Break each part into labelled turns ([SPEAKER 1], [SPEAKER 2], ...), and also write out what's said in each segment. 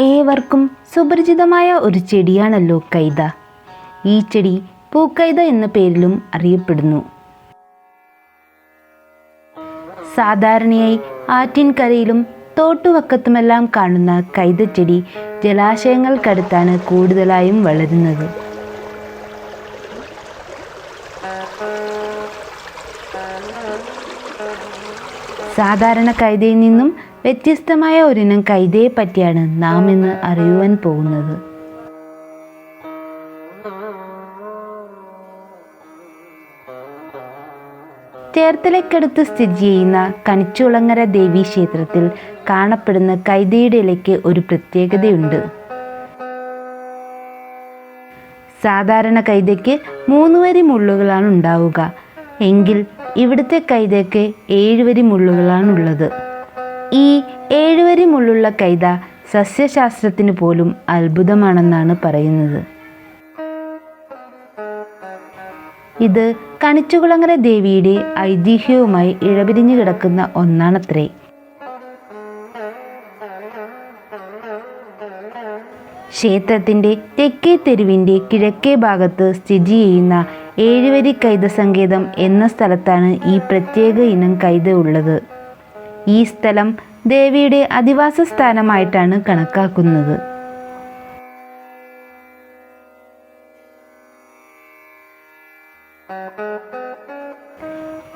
[SPEAKER 1] ഏവർക്കും സുപരിചിതമായ ഒരു ചെടിയാണല്ലോ കൈത. ഈ ചെടി പൂക്കൈത എന്ന പേരിലും അറിയപ്പെടുന്നു. സാധാരണയായി ആറ്റിൻകരയിലും തോട്ടുവക്കത്തുമെല്ലാം കാണുന്ന കൈതച്ചെടി ജലാശയങ്ങൾക്കടുത്താണ് കൂടുതലായും വളരുന്നത്. സാധാരണ കൈതയിൽ നിന്നും വ്യത്യസ്തമായ ഒരിനം കൈതയെ പറ്റിയാണ് നാം ഇന്ന് അറിയുവാൻ പോകുന്നത്. ചേർത്തലയ്ക്കടുത്ത് സ്ഥിതി ചെയ്യുന്ന കണിച്ചുകുളങ്ങര ദേവീ ക്ഷേത്രത്തിൽ കാണപ്പെടുന്ന കൈതയുടെ ഇലയ്ക്ക് ഒരു പ്രത്യേകതയുണ്ട്. സാധാരണ കൈതയ്ക്ക് 3 വരി മുള്ളുകളാണ് ഉണ്ടാവുക. എങ്കിൽ ഇവിടുത്തെ കൈതയ്ക്ക് 7 വരി മുള്ളുകളാണുള്ളത്. ഈ 7 വരി മുള്ളുള്ള കൈത സസ്യശാസ്ത്രത്തിന് പോലും അത്ഭുതമാണെന്നാണ് പറയുന്നത്. ഇത് കണിച്ചുകുളങ്ങര ദേവിയുടെ ഐതിഹ്യവുമായി ഇഴപിരിഞ്ഞു കിടക്കുന്ന ഒന്നാണത്രേ. ക്ഷേത്രത്തിൻ്റെ തെക്കേ തെരുവിൻ്റെ കിഴക്കേ ഭാഗത്ത് സ്ഥിതി ചെയ്യുന്ന 7 വരി കൈത സങ്കേതം എന്ന സ്ഥലത്താണ് ഈ പ്രത്യേക ഇനം കൈത ഉള്ളത്. ഈ സ്ഥലം ദേവിയുടെ അധിവാസ സ്ഥാനമായിട്ടാണ് കണക്കാക്കുന്നത്.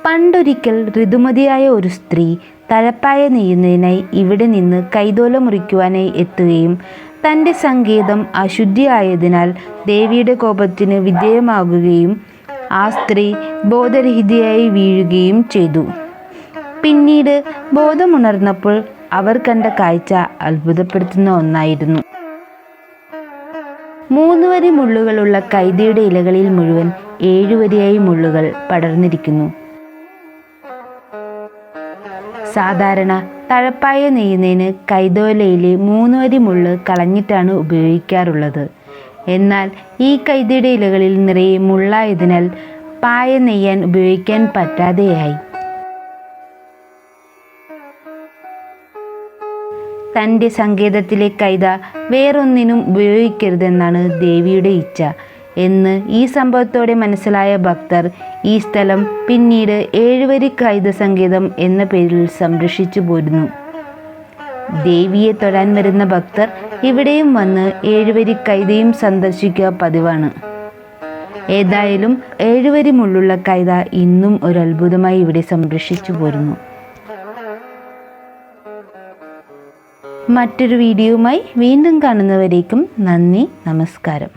[SPEAKER 1] പണ്ടൊരിക്കൽ ഋതുമതിയായ ഒരു സ്ത്രീ തലപ്പായ നെയ്യുന്നതിനായി ഇവിടെ നിന്ന് കൈതോല മുറിക്കുവാനായി എത്തുകയും തൻ്റെ സങ്കേതം അശുദ്ധിയായതിനാൽ ദേവിയുടെ കോപത്തിന് വിധേയമാകുകയും ആ സ്ത്രീ ബോധരഹിതയായി വീഴുകയും ചെയ്തു. പിന്നീട് ബോധമുണർന്നപ്പോൾ അവർ കണ്ട കാഴ്ച അത്ഭുതപ്പെടുത്തുന്ന ഒന്നായിരുന്നു. 3 വരി മുള്ളുകളുള്ള കൈതയുടെ ഇലകളിൽ മുഴുവൻ 7 വരിയായി മുള്ളുകൾ പടർന്നിരിക്കുന്നു. സാധാരണ തഴപ്പായ നെയ്യുന്നതിന് കൈതോലയിലെ 3 വരി മുള്ള് കളഞ്ഞിട്ടാണ് ഉപയോഗിക്കാറുള്ളത്. എന്നാൽ ഈ കൈതയുടെ ഇലകളിൽ നിറയെ മുള്ളായതിനാൽ പായ നെയ്യാൻ ഉപയോഗിക്കാൻ പറ്റാതെയായി. തൻ്റെ സങ്കേതത്തിലെ കൈത വേറൊന്നിനും ഉപയോഗിക്കരുതെന്നാണ് ദേവിയുടെ ഇച്ഛ എന്ന് ഈ സംഭവത്തോടെ മനസ്സിലായ ഭക്തർ ഈ സ്ഥലം പിന്നീട് 7 വരി കൈത സങ്കേതം എന്ന പേരിൽ സംരക്ഷിച്ചു പോരുന്നു. ദേവിയെ തൊഴാൻ വരുന്ന ഭക്തർ ഇവിടെയും വന്ന് 7 വരി കൈതയും സന്ദർശിക്കുക പതിവാണ്. ഏതായാലും 7 വരി മുള്ളുള്ള കൈത ഇന്നും ഒരു അത്ഭുതമായി ഇവിടെ സംരക്ഷിച്ചു പോരുന്നു. മറ്റൊരു വീഡിയോയുമായി വീണ്ടും കാണുന്നവരേക്കും നന്ദി, നമസ്കാരം.